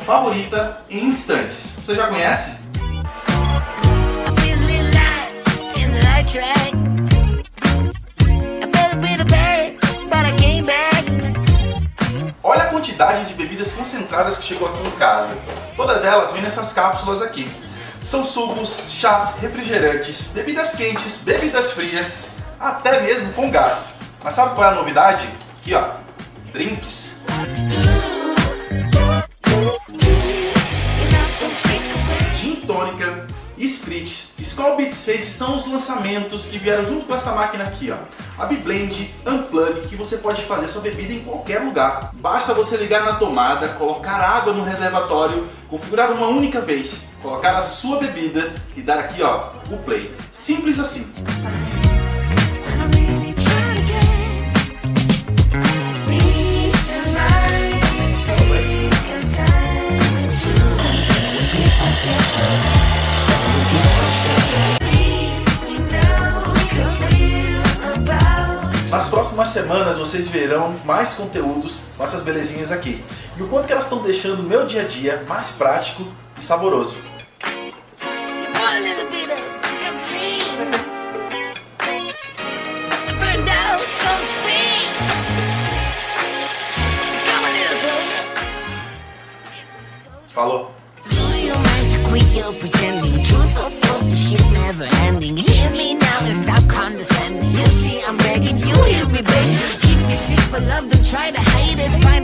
favorita em instantes. Você já conhece? Olha a quantidade de bebidas concentradas que chegou aqui em casa. Todas elas vêm nessas cápsulas aqui. São sucos, chás, refrigerantes, bebidas quentes, bebidas frias, até mesmo com gás. Mas sabe qual é a novidade? Aqui ó, drinks. Gin tônica, Spritz, Skol Beats 6 são os lançamentos que vieram junto com essa máquina aqui, ó. A B-Blend Unplug, que você pode fazer sua bebida em qualquer lugar. Basta você ligar na tomada, colocar água no reservatório, configurar uma única vez, colocar a sua bebida e dar aqui, ó, o play. Simples assim. Nas próximas semanas vocês verão mais conteúdos com essas belezinhas aqui. E o quanto que elas estão deixando o meu dia a dia mais prático e saboroso. Falou! You're pretending truth or false shit never ending. Hear me now and stop condescending. You see I'm begging, you hear me begging. If you seek for love, don't try to hide it. Find